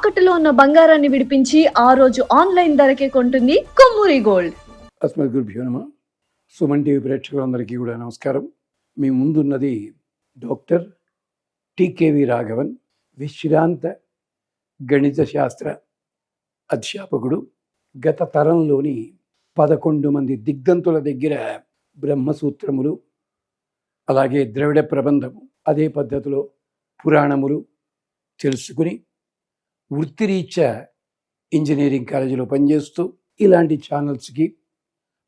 తాకట్టులో ఉన్న బంగారాన్ని విడిపించి ఆ రోజు ఆన్లైన్ ధరకే కొంటుంది కొమ్మూరి గోల్డ్. అస్మద్గురుభ్యో నమః. సుమన్ టీవీ ప్రేక్షకులందరికీ కూడా నమస్కారం. మీ ముందున్నది డాక్టర్ టికేవి రాఘవన్, విశ్రాంత గణిత శాస్త్ర అధ్యాపకుడు. గత తరంలోని 11 మంది దిగ్దంతుల దగ్గర బ్రహ్మసూత్రములు, అలాగే ద్రవిడ ప్రబంధము, అదే పద్ధతిలో పురాణములు తెలుసుకుని వృత్తిరీత్యా ఇంజనీరింగ్ కాలేజీలో పనిచేస్తూ ఇలాంటి ఛానల్స్కి,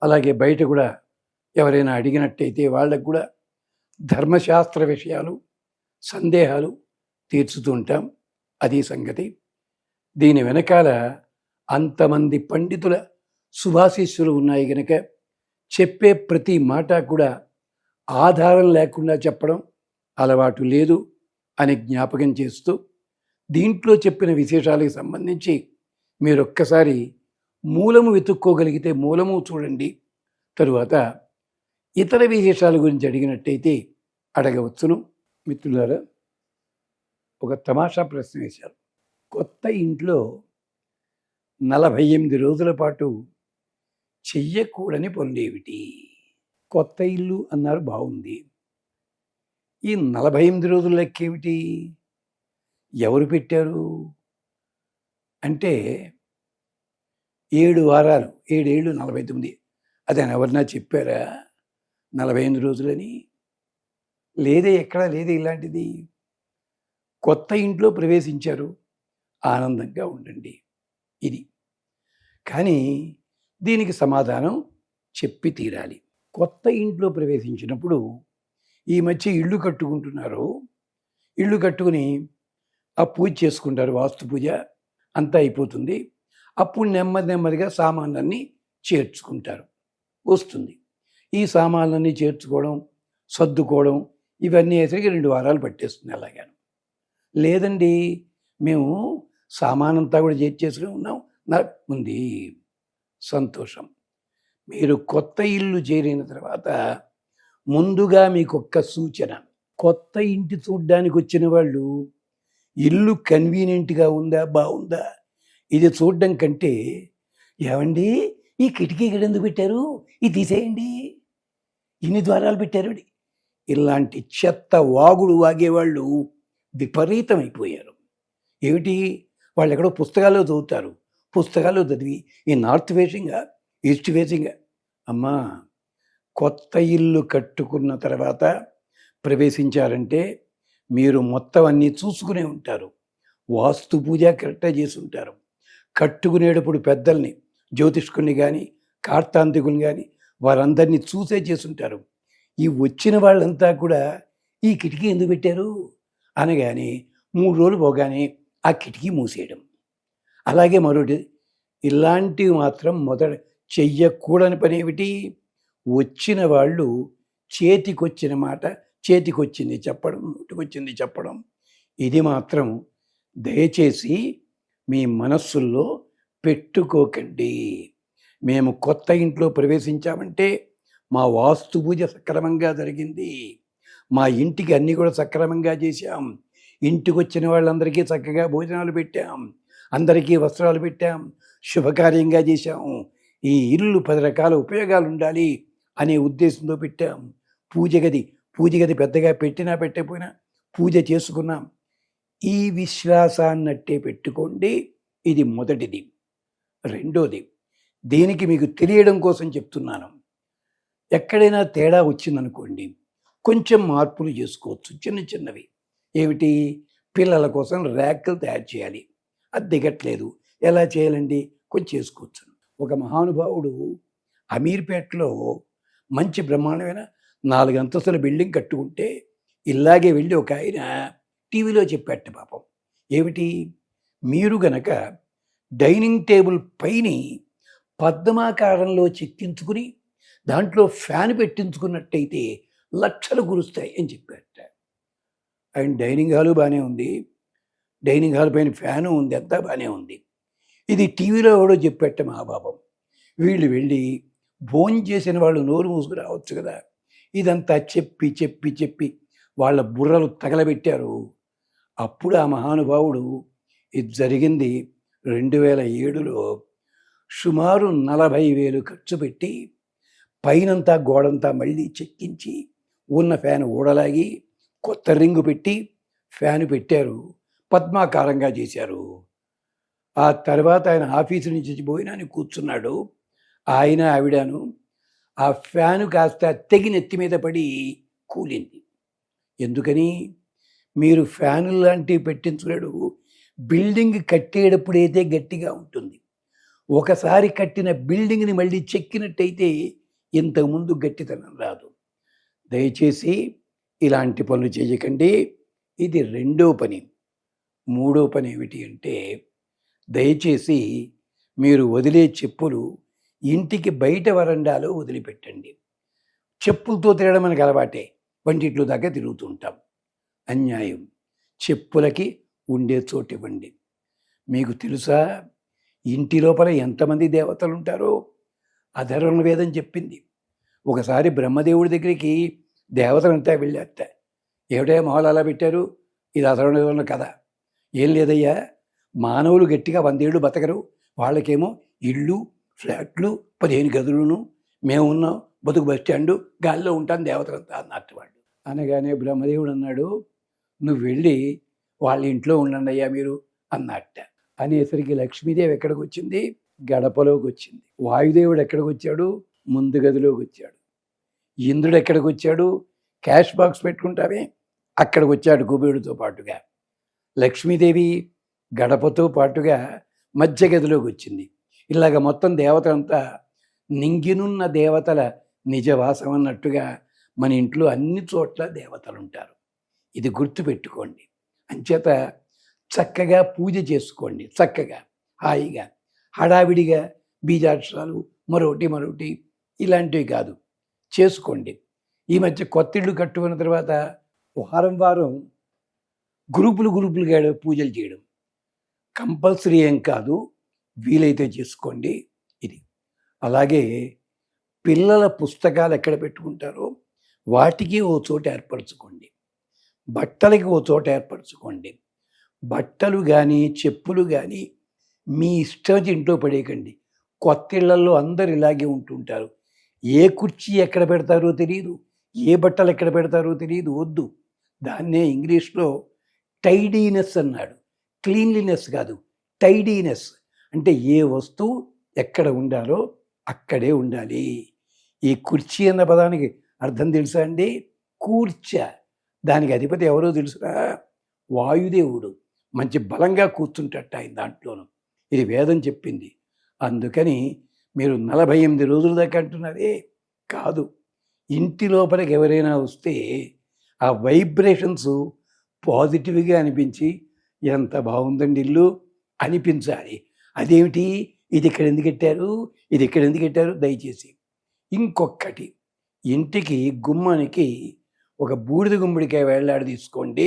అలాగే బయట కూడా ఎవరైనా అడిగినట్టయితే వాళ్ళకు కూడా ధర్మశాస్త్ర విషయాలు, సందేహాలు తీర్చుతూ ఉంటాం. అది సంగతి. దీని వెనకాల అంతమంది పండితుల శుభాశీస్సులు ఉన్నాయి కనుక చెప్పే ప్రతి మాట కూడా ఆధారం లేకుండా చెప్పడం అలవాటు లేదు అని జ్ఞాపకం చేస్తూ, దీంట్లో చెప్పిన విశేషాలకు సంబంధించి మీరు ఒక్కసారి మూలము వెతుక్కోగలిగితే మూలము చూడండి. తరువాత ఇతర విశేషాల గురించి అడిగినట్టయితే అడగవచ్చును. మిత్రులారా, ఒక తమాషా ప్రశ్న వేశారు. కొత్త ఇంట్లో 48 రోజుల పాటు చెయ్యకూడని పనులేమిటి? కొత్త ఇల్లు అన్నారు, బాగుంది. ఈ 48 రోజుల లెక్కేమిటి? ఎవరు పెట్టారు అంటే 7 వారాలు, 7 ఏళ్ళు 49. అదే ఎవరన్నా చెప్పారా 48 రోజులని? లేదే, ఎక్కడా లేదే ఇలాంటిది. కొత్త ఇంట్లో ప్రవేశించారు, ఆనందంగా ఉండండి. ఇది కానీ దీనికి సమాధానం చెప్పి తీరాలి. కొత్త ఇంట్లో ప్రవేశించినప్పుడు ఈ మధ్య ఇల్లు కట్టుకుంటున్నారు. ఇల్లు కట్టుకుని ఆ పూజ చేసుకుంటారు, వాస్తు పూజ అంతా అయిపోతుంది. అప్పుడు నెమ్మదిగా సామాన్లన్నీ చేర్చుకుంటారు. వస్తుంది ఈ సామాన్లన్నీ చేర్చుకోవడం, సర్దుకోవడం, ఇవన్నీ వేసరికి 2 వారాలు పట్టేస్తుంది. అలాగాను లేదండి, మేము సామానంతా కూడా చేర్చేసుకుని ఉన్నాం, నాకు ఉంది. సంతోషం. మీరు కొత్త ఇల్లు చేరిన తర్వాత ముందుగా మీకు ఒక్క సూచన. కొత్త ఇంటి చూడ్డానికి వచ్చిన వాళ్ళు ఇల్లు కన్వీనియంట్గా ఉందా, బాగుందా, ఇది చూడడం కంటే, ఏమండి ఈ కిటికీ ఇక్కడ ఎందుకు పెట్టారు, ఇది తీసేయండి, ఇన్ని ద్వారాలు పెట్టారు, ఇలాంటి చెత్త వాగుడు వాగేవాళ్ళు విపరీతమైపోయారు. ఏమిటి, వాళ్ళు ఎక్కడో పుస్తకాల్లో చదువుతారు, పుస్తకాల్లో చదివి ఈ నార్త్ ఫేసింగా, ఈస్ట్ ఫేసింగా. అమ్మా, కొత్త ఇల్లు కట్టుకున్న తర్వాత ప్రవేశించారంటే మీరు మొత్తం అన్నీ చూసుకునే ఉంటారు. వాస్తు పూజ కరెక్ట్గా చేసి ఉంటారు. కట్టుకునేటప్పుడు పెద్దల్ని, జ్యోతిష్కుల్ని కానీ, కార్తాంతికుల్ని కానీ, వారందరినీ చూసే చేసుంటారు. ఈ వచ్చిన వాళ్ళంతా కూడా ఈ కిటికీ ఎందుకు పెట్టారు అనగానే 3 రోజులు పోగానే ఆ కిటికీ మూసేయడం. అలాగే మరొకటి, ఇలాంటివి మాత్రం మొదట చెయ్యకూడని పని ఏమిటి? వచ్చిన వాళ్ళు చేతికొచ్చిన మాట చేతికొచ్చింది చెప్పడం, నోటికొచ్చింది చెప్పడం. ఇది మాత్రం దయచేసి మీ మనస్సుల్లో పెట్టుకోకండి. మేము కొత్త ఇంట్లో ప్రవేశించామంటే మా వాస్తు పూజ సక్రమంగా జరిగింది, మా ఇంటికి అన్నీ కూడా సక్రమంగా చేశాం, ఇంటికి వచ్చిన వాళ్ళందరికీ చక్కగా భోజనాలు పెట్టాం, అందరికీ వస్త్రాలు పెట్టాం, శుభకార్యంగా చేశాం, ఈ ఇల్లు 10 రకాల ఉపయోగాలు ఉండాలి అనే ఉద్దేశంతో పెట్టాం. పూజ గది పెద్దగా పెట్టినా పెట్టకపోయినా పూజ చేసుకున్నాం. ఈ విశ్వాసాన్నట్టే పెట్టుకోండి. ఇది మొదటిది. రెండోది, దీనికి మీకు తెలియడం కోసం చెప్తున్నాను. ఎక్కడైనా తేడా వచ్చిందనుకోండి, కొంచెం మార్పులు చేసుకోవచ్చు, చిన్నవి. ఏమిటి, పిల్లల కోసం ర్యాక్లు తయారు చేయాలి, అది దిగట్లేదు, ఎలా చేయాలండి, కొంచెం చేసుకోవచ్చు. ఒక మహానుభావుడు అమీర్పేటలో మంచి బ్రహ్మాండమైన 4 అంతస్తుల బిల్డింగ్ కట్టుకుంటే ఇలాగే వెళ్ళి ఒక ఆయన టీవీలో చెప్పాట. పాపం ఏమిటి, మీరు గనక డైనింగ్ టేబుల్ పైని పద్మాకారంలో చెక్కించుకుని దాంట్లో ఫ్యాన్ పెట్టించుకున్నట్టయితే లక్షలు కురుస్తాయి అని చెప్పారట. ఆయన డైనింగ్ హాలు బాగానే ఉంది, డైనింగ్ హాల్ పైన ఫ్యాను ఉంది, అంతా బాగానే ఉంది. ఇది టీవీలో ఎవడో చెప్పాట మహాపాపం. వీళ్ళు వెళ్ళి భోజనం చేసిన వాళ్ళు నోరు మూసుకు రావచ్చు కదా, ఇదంతా చెప్పి వాళ్ళ బుర్రలు తగలబెట్టారు. అప్పుడు ఆ మహానుభావుడు ఇది జరిగింది 2007లో. సుమారు 40,000 ఖర్చు పెట్టి పైనంతా గోడంతా మళ్ళీ చెక్కించి ఉన్న ఫ్యాన్ ఊడలాగి కొత్త రింగు పెట్టి ఫ్యాను పెట్టారు, పద్మాకారంగా చేశారు. ఆ తర్వాత ఆయన ఆఫీసు నుంచి భోజనానికి కూర్చున్నాడు. ఆయన ఆవిడను. ఆ ఫ్యాను కాస్త తెగి నెత్తి మీద పడి కూలింది. ఎందుకని? మీరు ఫ్యాను లాంటివి పెట్టించలేడు. బిల్డింగ్ కట్టేటప్పుడైతే గట్టిగా ఉంటుంది. ఒకసారి కట్టిన బిల్డింగ్ని మళ్ళీ చెక్కినట్టయితే ఇంతకుముందు గట్టితనం రాదు. దయచేసి ఇలాంటి పనులు చేయకండి. ఇది రెండో పని. మూడో పని ఏమిటి అంటే, దయచేసి మీరు వదిలే చెప్పులు ఇంటికి బయట వరండాలో వదిలిపెట్టండి. చెప్పులతో తిరగడం మనకు అలవాటే, వంటిట్లో దాకా తిరుగుతుంటాం. అన్యాయం. చెప్పులకి ఉండే చోటు ఇవ్వండి. మీకు తెలుసా ఇంటి లోపల ఎంతమంది దేవతలు ఉంటారో? అధర్వణ వేదం చెప్పింది. ఒకసారి బ్రహ్మదేవుడి దగ్గరికి దేవతలంతా వెళ్ళారట. ఏమిటా మొహాలు అలా పెట్టారు? ఇది అధర్వణ వేదం కథ. ఏం లేదయ్యా, మానవులు గట్టిగా 100 ఏళ్ళు బతకరు, వాళ్ళకేమో ఇళ్ళు, ఫ్లాట్లు, 15 గదులును, మేము ఉన్నాం బతుకు బస్ స్టాండు, గాల్లో ఉంటాను దేవతలంతా అన్నట్టు వాళ్ళు. అనగానే బ్రహ్మదేవుడు అన్నాడు, నువ్వు వెళ్ళి వాళ్ళ ఇంట్లో ఉండండి అయ్యా మీరు అన్నట్ట. అనేసరికి లక్ష్మీదేవి ఎక్కడికి వచ్చింది? గడపలోకి వచ్చింది. వాయుదేవుడు ఎక్కడికి వచ్చాడు? ముందు గదిలోకి వచ్చాడు. ఇంద్రుడు ఎక్కడికి వచ్చాడు? క్యాష్ బాక్స్ పెట్టుకుంటామే అక్కడికి వచ్చాడు కుబేరుడితో పాటుగా. లక్ష్మీదేవి గడపతో పాటుగా మధ్య గదిలోకి వచ్చింది. ఇలాగ మొత్తం దేవతలంతా నింగినున్న దేవతల నిజవాసం అన్నట్టుగా మన ఇంట్లో అన్ని చోట్ల దేవతలు ఉంటారు. ఇది గుర్తుపెట్టుకోండి. అంచేత చక్కగా పూజ చేసుకోండి. చక్కగా హాయిగా, హడావిడిగా బీజాక్షరాలు మరొకటి ఇలాంటివి కాదు, చేసుకోండి. ఈ మధ్య కొత్తిళ్ళు కట్టుకున్న తర్వాత వారం గ్రూపులుగా పూజలు చేయడం కంపల్సరీ ఏం కాదు, వీలైతే చేసుకోండి. ఇది అలాగే పిల్లల పుస్తకాలు ఎక్కడ పెట్టుకుంటారో వాటికి ఓ చోట ఏర్పరచుకోండి. బట్టలకి ఓ చోట ఏర్పరచుకోండి. బట్టలు కానీ చెప్పులు కానీ మీ ఇష్టం ఇంట్లో పడేయకండి. కొత్త ఇళ్లలో అందరు ఇలాగే ఉంటుంటారు. ఏ కుర్చీ ఎక్కడ పెడతారో తెలియదు, ఏ బట్టలు ఎక్కడ పెడతారో తెలియదు. వద్దు. దాన్నే ఇంగ్లీష్లో టైడీనెస్ అన్నాడు. క్లీన్లీనెస్ కాదు, టైడీనెస్. అంటే ఏ వస్తువు ఎక్కడ ఉండాలో అక్కడే ఉండాలి. ఈ కుర్చీ అన్న పదానికి అర్థం తెలుసా అండి? కూర్చ. దానికి అధిపతి ఎవరో తెలుసురా? వాయుదేవుడు. మంచి బలంగా కూర్చుంటట్ట ఆయన దాంట్లోనూ. ఇది వేదం చెప్పింది. అందుకని మీరు 48 రోజుల దాకా అంటున్నారే, కాదు. ఇంటి లోపలికి ఎవరైనా వస్తే ఆ వైబ్రేషన్స్ పాజిటివ్గా అనిపించి ఎంత బాగుందండి ఇల్లు అనిపించాలి. అదేమిటి, ఇది ఇక్కడ ఎందుకు పెట్టారు? దయచేసి ఇంకొకటి, ఇంటికి గుమ్మానికి ఒక బూడిద గుమ్మడికాయ వేళ్లాడి తీసుకోండి.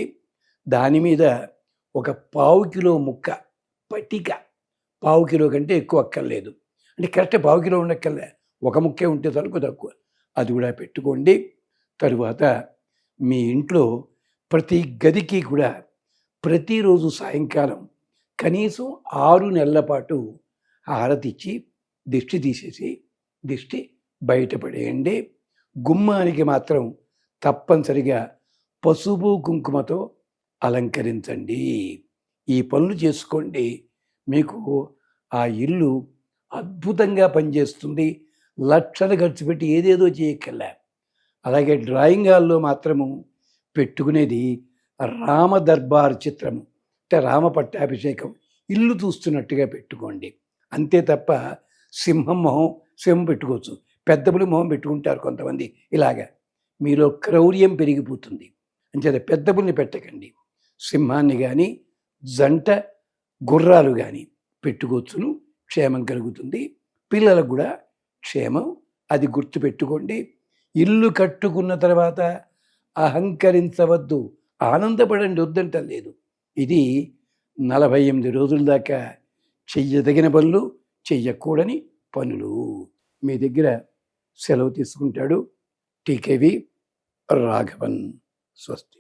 దాని మీద ఒక 1/4 కిలో ముక్క పటిక, 1/4 కిలో కంటే ఎక్కువ అక్కర్లేదు, అంటే కరెక్ట్ 1/4 కిలో ఉండక్కర్లే, ఒక ముక్కే ఉంటే తక్కువ, అది కూడా పెట్టుకోండి. తరువాత మీ ఇంట్లో ప్రతి గదికి కూడా ప్రతిరోజు సాయంకాలం కనీసం 6 నెలల పాటు హారతి ఇచ్చి దిష్టి తీసేసి దిష్టి బయటపడేయండి. గుమ్మానికి మాత్రం తప్పనిసరిగా పసుపు కుంకుమతో అలంకరించండి. ఈ పనులు చేసుకోండి. మీకు ఆ ఇల్లు అద్భుతంగా పనిచేస్తుంది. లక్షలు ఖర్చు పెట్టి ఏదేదో చేయక్కర్లే. అలాగే డ్రాయింగ్ హాల్లో మాత్రము పెట్టుకునేది రామ దర్బార్ చిత్రము, అంటే రామ పట్టాభిషేకం ఇల్లు చూస్తున్నట్టుగా పెట్టుకోండి. అంతే తప్ప సింహం పెట్టుకోవచ్చు, పెద్ద పులి మొహం పెట్టుకుంటారు కొంతమంది. ఇలాగా మీలో క్రౌర్యం పెరిగిపోతుంది. అంచేత పెద్ద పులిని పెట్టకండి. సింహాన్ని కానీ జంట గుర్రాలు కానీ పెట్టుకోవచ్చును, క్షేమం కలుగుతుంది. పిల్లలకు కూడా క్షేమం, అది గుర్తుపెట్టుకోండి. ఇల్లు కట్టుకున్న తర్వాత అహంకరించవద్దు, ఆనందపడండి, వద్దంటలేదు. ఇది 48 రోజుల దాకా చెయ్యదగిన పనులు, చెయ్యకూడని పనులు. మీ దగ్గర సెలవు తీసుకుంటాడు టీకేవి రాఘవన్. స్వస్తి.